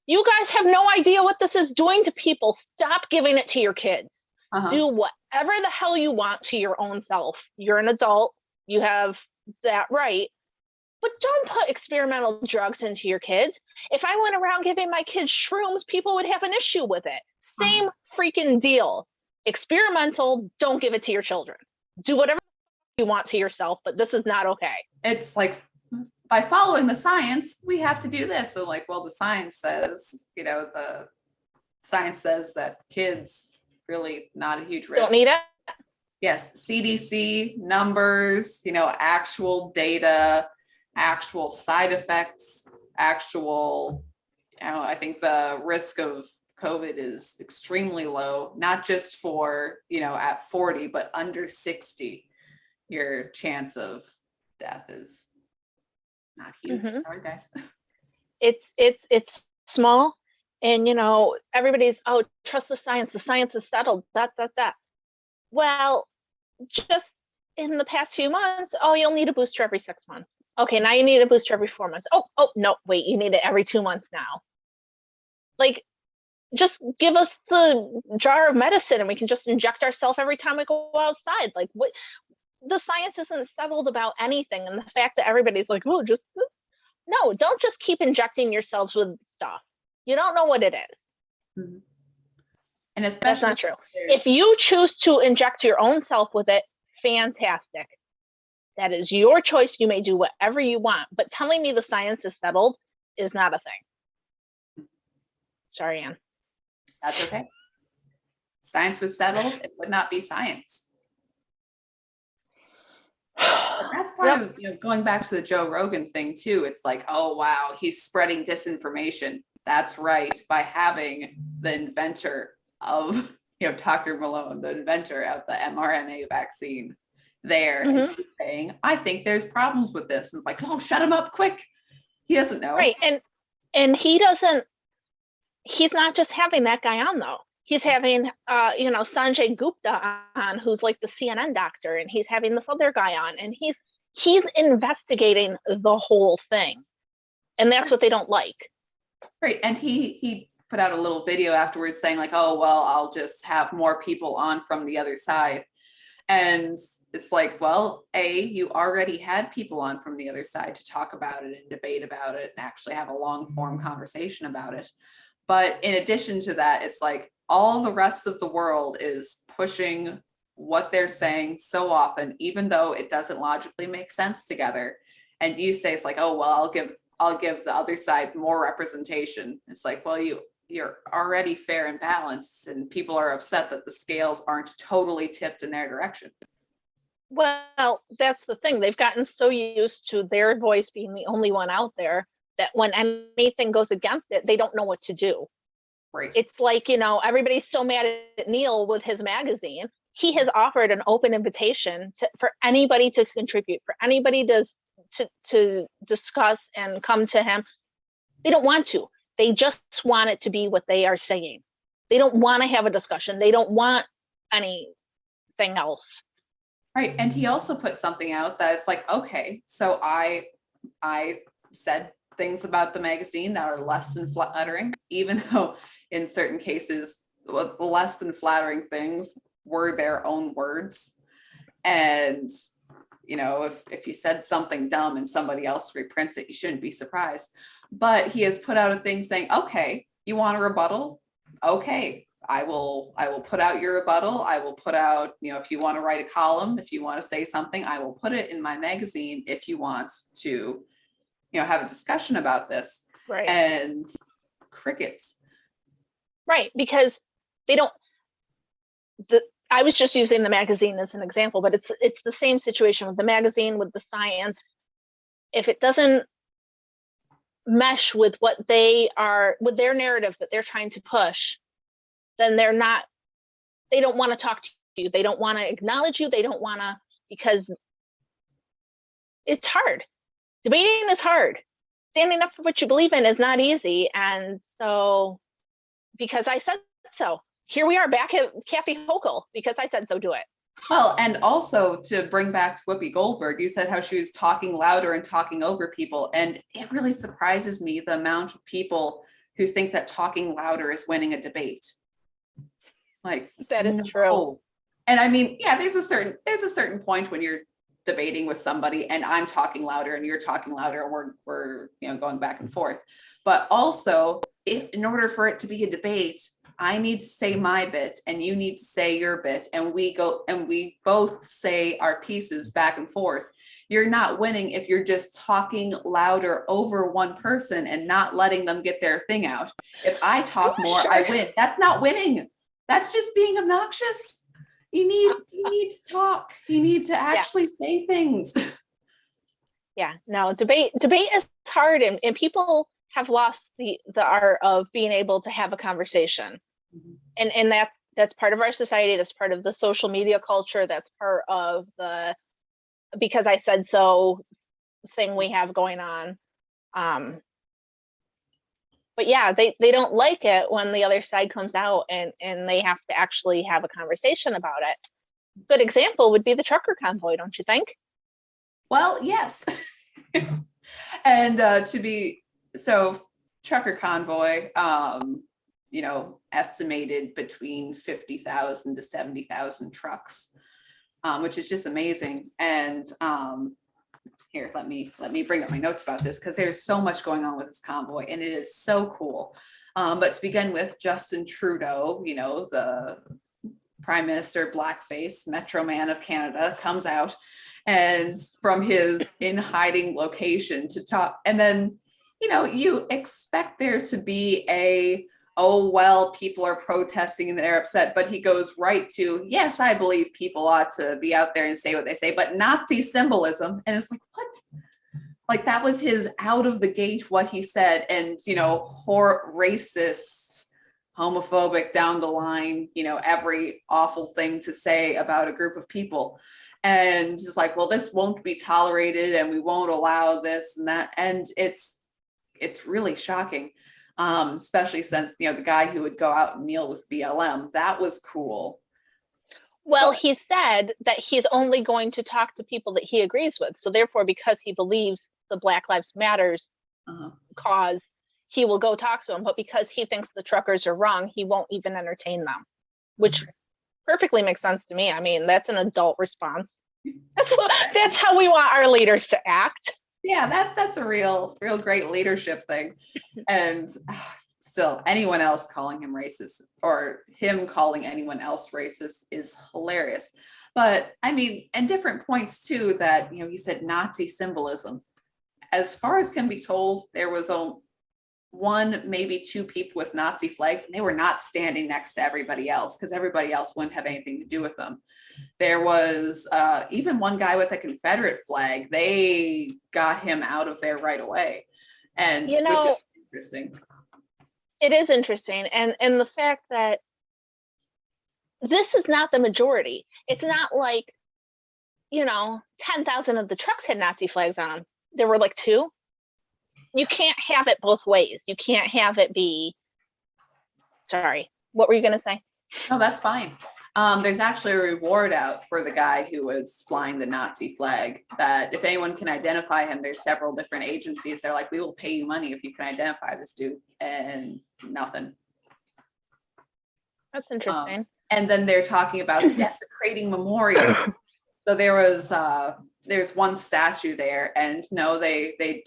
You guys have no idea what this is doing to people. Stop giving it to your kids. Do whatever the hell you want to your own self. You're an adult. You have that right. But don't put experimental drugs into your kids. If I went around giving my kids shrooms, people would have an issue with it. Same freaking deal. Experimental, don't give it to your children. Do whatever you want to yourself, but this is not okay. It's like, by following the science, we have to do this. So like, well, the science says, the science says that kids really not a huge risk. Don't need it. Yes, CDC numbers, actual data, actual side effects, actual, I think the risk of COVID is extremely low, not just for, at 40, but under 60, your chance of death is not huge. Sorry, guys. It's small, and everybody's, oh, trust the science is settled, that. Well, just in the past few months, oh, you'll need a booster every 6 months. Okay, now you need a booster every 4 months. Oh, no, wait, you need it every 2 months now. Like, just give us the jar of medicine and we can just inject ourselves every time we go outside. Like, what? The science isn't settled about anything. And the fact that everybody's like, oh, no, don't just keep injecting yourselves with stuff. You don't know what it is. And especially that's not true. If you choose to inject your own self with it, fantastic. That is your choice. You may do whatever you want, but telling me the science is settled is not a thing. Sorry, Anne. That's okay. Science was settled, it would not be science. But that's part of, going back to the Joe Rogan thing too. It's like, oh, wow, he's spreading disinformation. That's right. By having the inventor of, Dr. Malone, the inventor of the mRNA vaccine there, and he's saying, I think there's problems with this. And it's like, oh, shut him up quick. He doesn't know. Right. And he's not just having that guy on though. He's having, Sanjay Gupta on, who's like the CNN doctor, and he's having this other guy on, and he's investigating the whole thing, and that's what they don't like. Right, and he put out a little video afterwards saying like, oh, well, I'll just have more people on from the other side, and it's like, well, you already had people on from the other side to talk about it and debate about it and actually have a long form conversation about it. But in addition to that, it's like all the rest of the world is pushing what they're saying so often, even though it doesn't logically make sense together. And you say, it's like, oh, well, I'll give the other side more representation. It's like, well, you're already fair and balanced, and people are upset that the scales aren't totally tipped in their direction. Well, that's the thing. They've gotten so used to their voice being the only one out there that when anything goes against it, they don't know what to do. Right. It's like, everybody's so mad at Neil with his magazine. He has offered an open invitation for anybody to contribute, for anybody to discuss and come to him. They don't want to. They just want it to be what they are saying. They don't want to have a discussion. They don't want anything else. Right. And he also put something out that it's like, okay, so I said things about the magazine that are less than flattering, even though in certain cases, less than flattering things were their own words. And, if you said something dumb and somebody else reprints it, you shouldn't be surprised. But he has put out a thing saying, okay, you want a rebuttal? Okay, I will put out your rebuttal. I will put out, if you want to write a column, if you want to say something, I will put it in my magazine if you want to, have a discussion about this. Right. And crickets. Right, because they don't, I was just using the magazine as an example, but it's the same situation with the magazine, with the science. If it doesn't mesh with what they are, with their narrative that they're trying to push, then they don't want to talk to you. They don't want to acknowledge you. They don't want to, because it's hard. Debating is hard. Standing up for what you believe in is not easy. And so, because I said so, here we are back at Kathy Hochul, because I said so, do it. Well, and also to bring back to Whoopi Goldberg, you said how she was talking louder and talking over people. And it really surprises me the amount of people who think that talking louder is winning a debate. Like, that is true. And I mean, yeah, there's a certain point when you're debating with somebody and I'm talking louder and you're talking louder and we're going back and forth. But also, if in order for it to be a debate, I need to say my bit and you need to say your bit, and we both say our pieces back and forth. You're not winning if you're just talking louder over one person and not letting them get their thing out. If I talk more, I win. That's not winning. That's just being obnoxious. You need to talk. You need to actually say things. Yeah, no, debate is hard, and people have lost the art of being able to have a conversation. Mm-hmm. And that's part of our society. That's part of the social media culture. That's part of the because I said so thing we have going on. But yeah, they don't like it when the other side comes out and they have to actually have a conversation about it. Good example would be the trucker convoy, don't you think? Well, yes. And trucker convoy, estimated between 50,000 to 70,000 trucks, which is just amazing. And here, let me bring up my notes about this, because there's so much going on with this convoy and it is so cool. But to begin with, Justin Trudeau, the Prime Minister Blackface, Metro Man of Canada, comes out and from his in hiding location to talk. And then, you expect there to be people are protesting and they're upset, but he goes right to, yes, I believe people ought to be out there and say what they say, but Nazi symbolism. And it's like, what? Like, that was his out of the gate, what he said. And, racist, homophobic down the line, every awful thing to say about a group of people. And it's like, well, this won't be tolerated and we won't allow this and that. And it's really shocking. Especially since, the guy who would go out and kneel with BLM, that was cool. Well, he said that he's only going to talk to people that he agrees with. So therefore, because he believes the Black Lives Matters cause, he will go talk to them. But because he thinks the truckers are wrong, he won't even entertain them, which perfectly makes sense to me. I mean, that's an adult response. That's how we want our leaders to act. Yeah, that's a real great leadership thing. And still, anyone else calling him racist or him calling anyone else racist is hilarious. But I mean, and different points too, that, he said Nazi symbolism. As far as can be told, there was one, maybe two people with Nazi flags, and they were not standing next to everybody else because everybody else wouldn't have anything to do with them. There was even one guy with a Confederate flag. They got him out of there right away. And which is interesting. It is interesting. And the fact that this is not the majority. It's not like, 10,000 of the trucks had Nazi flags on them. There were like 2. You can't have it both ways. You can't have it be, sorry, what were you going to say? No, that's fine. There's actually a reward out for the guy who was flying the Nazi flag, that if anyone can identify him, there's several different agencies. They're like, we will pay you money if you can identify this dude, and nothing. That's interesting. And then they're talking about desecrating memorial. So there's one statue there, and no, they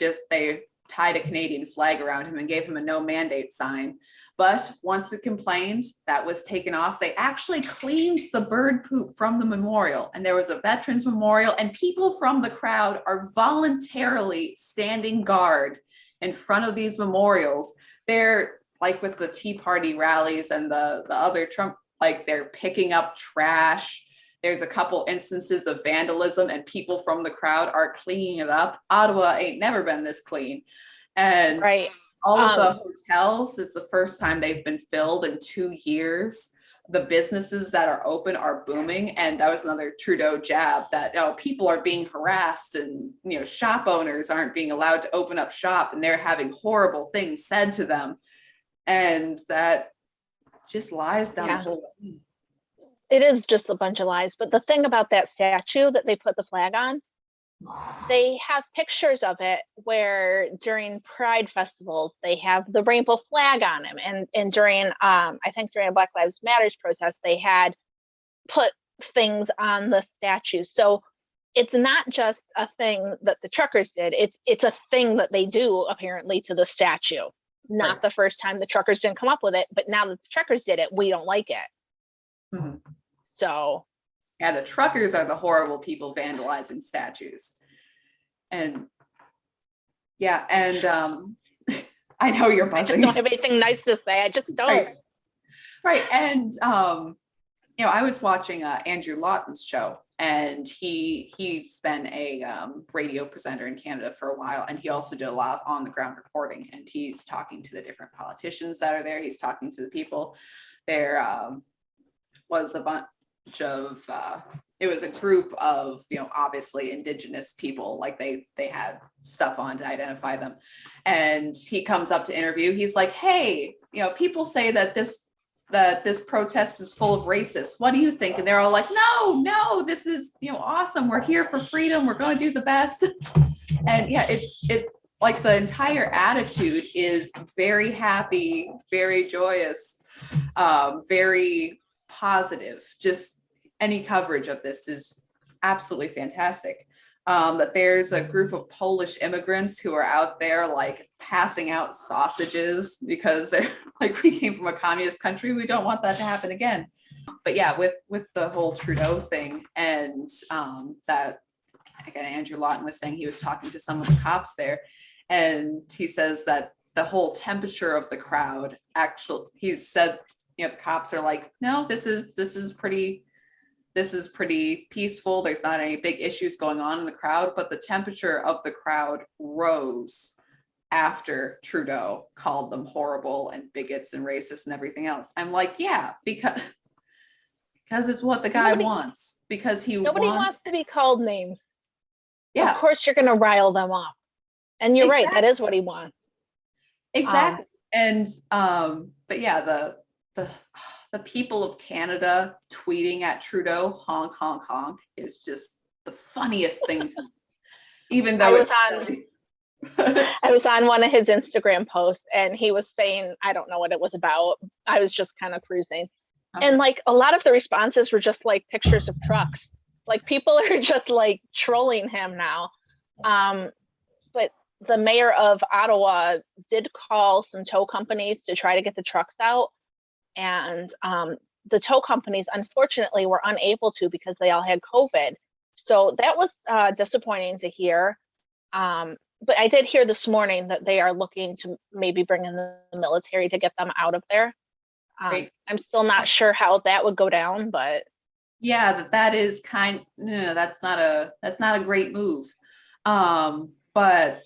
tied a Canadian flag around him and gave him a no mandate sign. But once it complained, that was taken off. They actually cleaned the bird poop from the memorial, and there was a veterans memorial, and people from the crowd are voluntarily standing guard in front of these memorials. They're like with the Tea Party rallies and the other Trump like they're picking up trash. There's a couple instances of vandalism and people from the crowd are cleaning it up. Ottawa ain't never been this clean. And Right. all of the hotels, this is the first time they've been filled in 2 years. The businesses that are open are booming. And that was another Trudeau jab that, oh, people are being harassed and, you know, shop owners aren't being allowed to open up shop and they're having horrible things said to them. And that just lies down the whole way. It is just a bunch of lies. But the thing about that statue that they put the flag on, they have pictures of it where during Pride festivals, they have the rainbow flag on him. And during, I think during a Black Lives Matters protest, they had put things on the statue. So it's not just a thing that the truckers did. It's a thing that they do apparently to the statue. Not the first time the truckers didn't come up with it, but now that the truckers did it, we don't like it. Mm-hmm. So yeah, the truckers are the horrible people vandalizing statues. And yeah, and I know you're buzzing. I just don't have anything nice to say. I just don't. Right. And you know, I was watching Andrew Lawton's show, and he's been a radio presenter in Canada for a while, and he also did a lot of on the ground reporting, and he's talking to the different politicians that are there. He's talking to the people. There was a bunch of it was a group of, you know, obviously Indigenous people, like they had stuff on to identify them. And he comes up to interview. He's like, hey, you know, people say that this protest is full of racists. What do you think? And they're all like, no, this is, you know, awesome. We're here for freedom. We're going to do the best. And yeah, it like the entire attitude is very happy, very joyous, very positive. Just any coverage of this is absolutely fantastic. That there's a group of Polish immigrants who are out there like passing out sausages because they're like, we came from a communist country. We don't want that to happen again. But yeah, with the whole Trudeau thing, and that again, Andrew Lawton was saying he was talking to some of the cops there, and he says that the whole temperature of the crowd actually, he said, you know, the cops are like, no, this is pretty peaceful. There's not any big issues going on in the crowd, but the temperature of the crowd rose after Trudeau called them horrible and bigots and racists and everything else. I'm like, yeah, because it's what the guy wants. Because nobody wants to be called names. Yeah. Of course you're going to rile them up. And you're right, that is what he wants. Exactly. And but yeah, the people of Canada tweeting at Trudeau, honk, honk, honk, is just the funniest thing to me. Even though I was on one of his Instagram posts, and he was saying, I don't know what it was about. I was just kind of cruising. Okay. And like a lot of the responses were just like pictures of trucks. Like people are just like trolling him now. But the mayor of Ottawa did call some tow companies to try to get the trucks out. And the tow companies, unfortunately, were unable to because they all had COVID. So that was disappointing to hear. But I did hear this morning that they are looking to maybe bring in the military to get them out of there. I'm still not sure how that would go down, but yeah, that is that's not a great move. But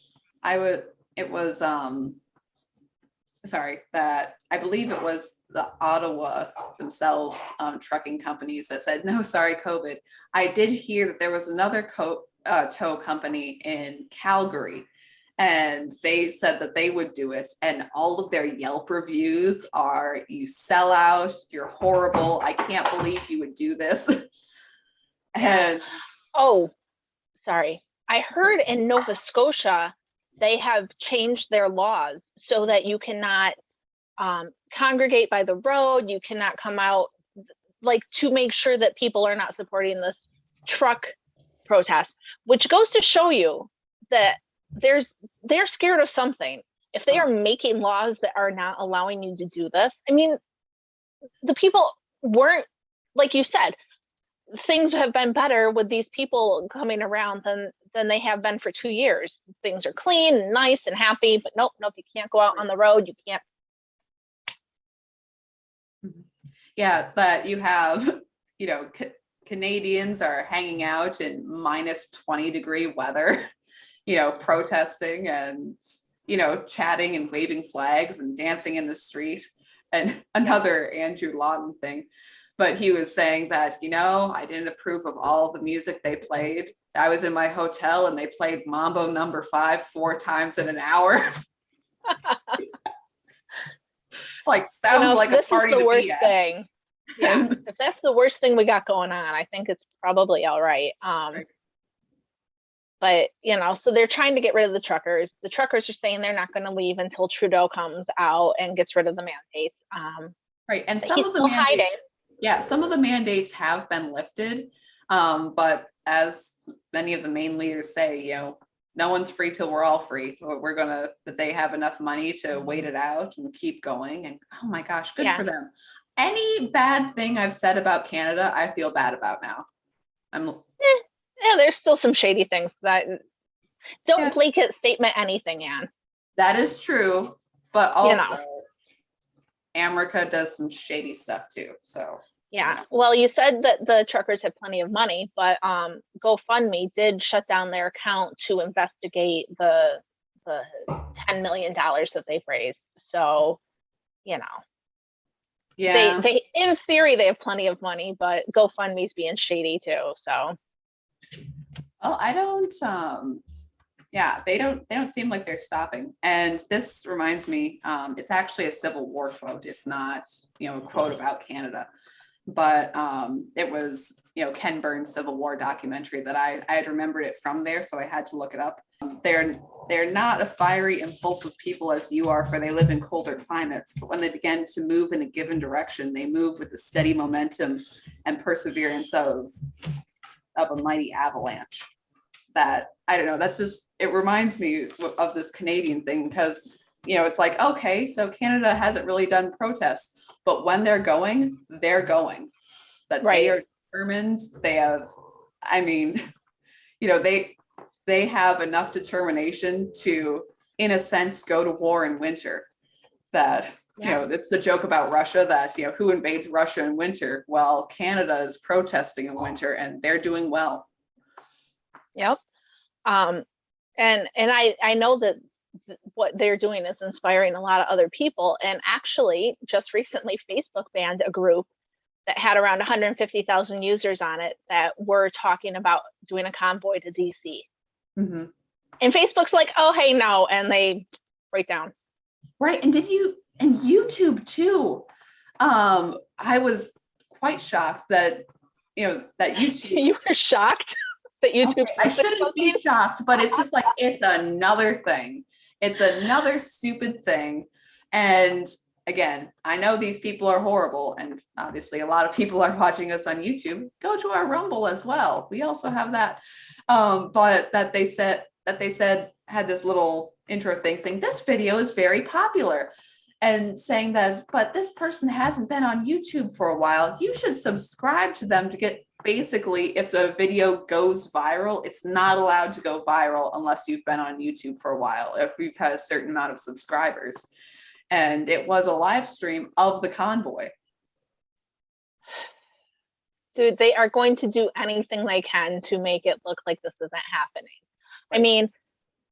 that I believe it was the Ottawa themselves, trucking companies that said, no, sorry, COVID. I did hear that there was another tow company in Calgary, and they said that they would do it. And all of their Yelp reviews are, you sell out, you're horrible. I can't believe you would do this. And oh, sorry. I heard in Nova Scotia, they have changed their laws so that you cannot congregate by the road. You cannot come out, like, to make sure that people are not supporting this truck protest, which goes to show you that they're scared of something. If they are making laws that are not allowing you to do this, I mean, the people weren't, like you said, things have been better with these people coming around than they have been for 2 years. Things are clean and nice and happy, but nope, you can't go out on the road. You can't. Yeah, that you have, you know, Canadians are hanging out in -20-degree weather, you know, protesting and, you know, chatting and waving flags and dancing in the street. And another Andrew Lawton thing. But he was saying that, you know, I didn't approve of all the music they played. I was in my hotel and they played Mambo number 5 4 times in an hour. Like, sounds like a party to be at. Thing. Yeah, if that's the worst thing we got going on, I think it's probably all right. Right. But, you know, so they're trying to get rid of the truckers. The truckers are saying they're not going to leave until Trudeau comes out and gets rid of the mandates. Right, and some of the mandates, yeah, some of the mandates have been lifted, but as many of the main leaders say, you know, no one's free till we're all free. That they have enough money to wait it out and keep going. And oh my gosh, good for them. Any bad thing I've said about Canada, I feel bad about now. Yeah, there's still some shady things that don't blanket statement anything, Anne. That is true, but also America does some shady stuff too. So yeah, well, you said that the truckers had plenty of money, but GoFundMe did shut down their account to investigate the $10 million that they've raised. So, you know, yeah, they in theory they have plenty of money, but GoFundMe's being shady too. So, well, I don't. Yeah, they don't seem like they're stopping. And this reminds me, it's actually a Civil War quote. It's not, you know, a quote about Canada, but it was, you know, Ken Burns' Civil War documentary that I had remembered it from there, so I had to look it up. They're not a fiery, impulsive people as you are, for they live in colder climates. But when they begin to move in a given direction, they move with the steady momentum and perseverance of a mighty avalanche. That, I don't know, that's just, it reminds me of this Canadian thing, because, you know, it's like, okay, so Canada hasn't really done protests, but when they're going, that they are determined. They have, I mean, you know, they have enough determination to, in a sense, go to war in winter. That, you know, it's the joke about Russia that, you know, who invades Russia in winter? Well, Canada is protesting in winter and they're doing well. Yep. And I know that what they're doing is inspiring a lot of other people. And actually, just recently, Facebook banned a group that had around 150,000 users on it that were talking about doing a convoy to DC. Mm-hmm. And Facebook's like, oh, hey, no. And they break down. Right. And and YouTube too. I was quite shocked that, you know, that YouTube. You were shocked that YouTube. Okay, I shouldn't be shocked, but it's just like, it's another thing. It's another stupid thing. And again, I know these people are horrible, and obviously a lot of people are watching us on YouTube. Go to our Rumble as well. We also have that. But that they said had this little intro thing saying this video is very popular, and saying that, but this person hasn't been on YouTube for a while. You should subscribe to them to get, basically, if the video goes viral, it's not allowed to go viral unless you've been on YouTube for a while, if you've had a certain amount of subscribers. And it was a live stream of the convoy. Dude, they are going to do anything they can to make it look like this isn't happening. Right. I mean,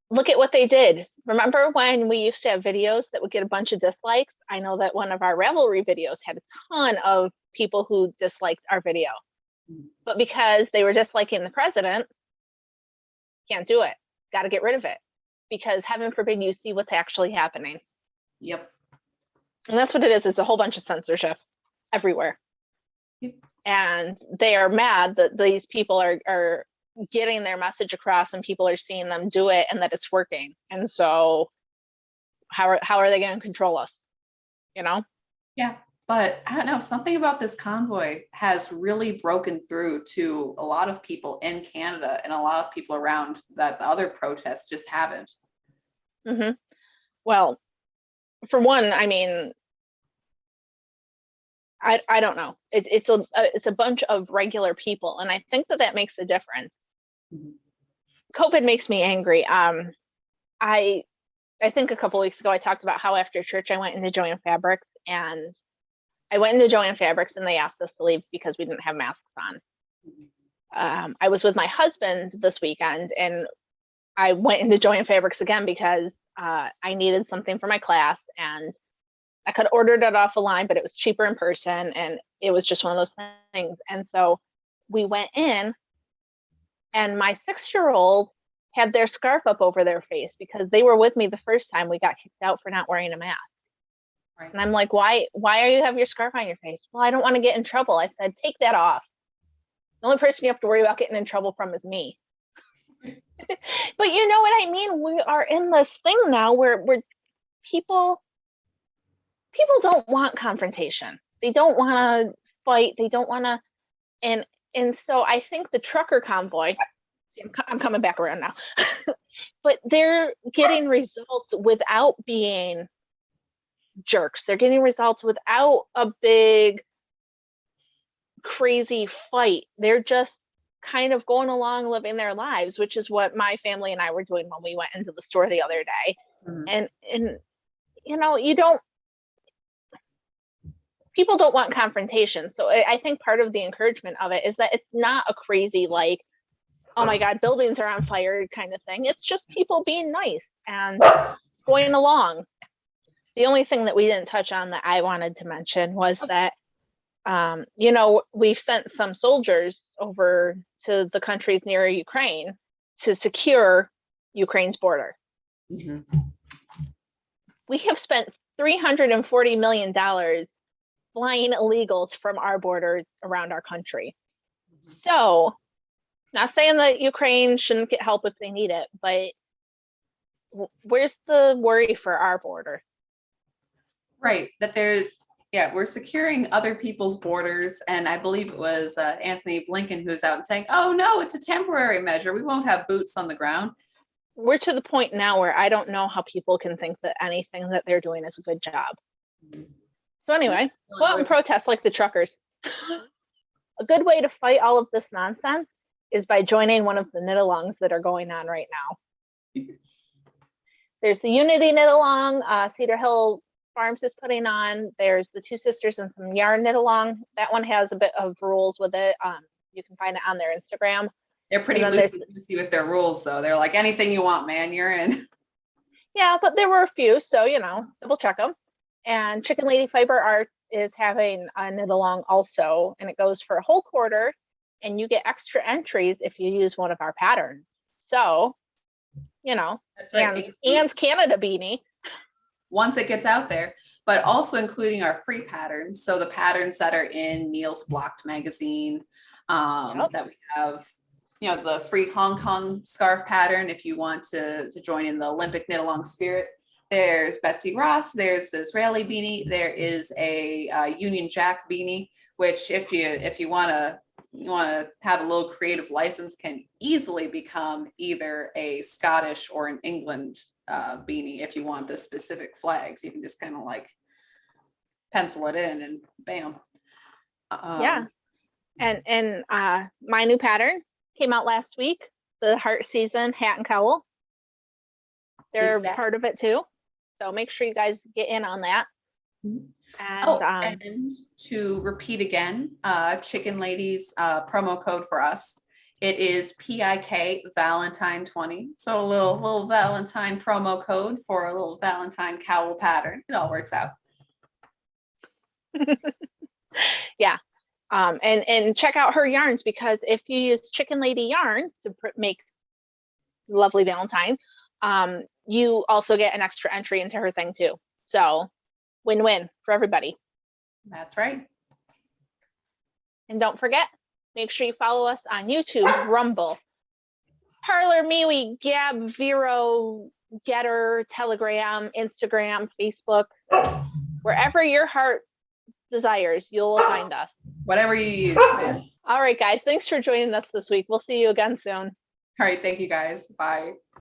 look at what they did. Remember when we used to have videos that would get a bunch of dislikes? I know that one of our Ravelry videos had a ton of people who disliked our video. But because they were disliking the president, can't do it. Got to get rid of it. Because heaven forbid you see what's actually happening. Yep. And that's what it is. It's a whole bunch of censorship everywhere. Yep. And they are mad that these people are getting their message across and people are seeing them do it and that it's working. And so how are they going to control us? You know? Yeah. But I don't know, something about this convoy has really broken through to a lot of people in Canada and a lot of people around that the other protests just haven't. Mm-hmm. Well, for one, I mean, I don't know. It's a bunch of regular people, and I think that makes a difference. Mm-hmm. COVID makes me angry. I think a couple weeks ago I talked about how after church I went into Joann Fabrics, and I went into Joann Fabrics and they asked us to leave because we didn't have masks on. I was with my husband this weekend and I went into Joann Fabrics again because I needed something for my class and I could have ordered it off the line, but it was cheaper in person and it was just one of those things. And so we went in and my 6-year-old had their scarf up over their face because they were with me the first time we got kicked out for not wearing a mask. Right. And I'm like, why are you have your scarf on your face? Well, I don't want to get in trouble. I said, take that off. The only person you have to worry about getting in trouble from is me. But you know what I mean? We are in this thing now where people don't want confrontation. They don't want to fight. They don't want to, and so I think the trucker convoy, I'm coming back around now, but they're getting results without being jerks. They're getting results without a big crazy fight. They're just kind of going along living their lives, which is what my family and I were doing when we went into the store the other day. And you know, people don't want confrontation. So I think part of the encouragement of it is that it's not a crazy, like, oh my God, buildings are on fire kind of thing. It's just people being nice and going along. The only thing that we didn't touch on that I wanted to mention was that, you know, we've sent some soldiers over to the countries near Ukraine to secure Ukraine's border. We have spent $340 million flying illegals from our borders around our country. So, not saying that Ukraine shouldn't get help if they need it, but where's the worry for our border? Right, that there's, yeah, we're securing other people's borders, and I believe it was Anthony Blinken who was out and saying, oh no, it's a temporary measure. We won't have boots on the ground. We're to the point now where I don't know how people can think that anything that they're doing is a good job. So anyway, go out and protest like the truckers. A good way to fight all of this nonsense is by joining one of the knit-alongs that are going on right now. There's the Unity knit-along, Cedar Hill Farms is putting on. There's the Two Sisters and some yarn knit-along. That one has a bit of rules with it. You can find it on their Instagram. They're pretty loosey with their rules, though. They're like, anything you want, man, you're in. Yeah, but there were a few, so, you know, double check them. And Chicken Lady Fiber Arts is having a knit-along also, and it goes for a whole quarter, and you get extra entries if you use one of our patterns. So, you know, that's right. And Canada beanie. Once it gets out there, but also including our free patterns. So the patterns that are in Neil's Blocked magazine, that we have, you know, the free Hong Kong scarf pattern, if you want to join in the Olympic knit-along spirit. There's Betsy Ross, there's the Israeli beanie, there is a Union Jack beanie, which if you want to have a little creative license, can easily become either a Scottish or an England beanie. If you want the specific flags, you can just kind of like pencil it in and bam. Yeah, and my new pattern came out last week, the Heart Season hat and cowl. They're part of it too, so make sure you guys get in on that. And, and to repeat again, Chicken Lady's promo code for us, it is PIK Valentine 20. So a little Valentine promo code for a little Valentine cowl pattern. It all works out. Yeah. And check out her yarns, because if you use Chicken Lady yarns to make lovely Valentine, you also get an extra entry into her thing too. So win-win for everybody. That's right. And don't forget, make sure you follow us on YouTube, Rumble, Parlor, MeWe, Gab, Vero, Getter, Telegram, Instagram, Facebook. Wherever your heart desires, you'll find us. Whatever you use, man. All right, guys. Thanks for joining us this week. We'll see you again soon. All right. Thank you, guys. Bye.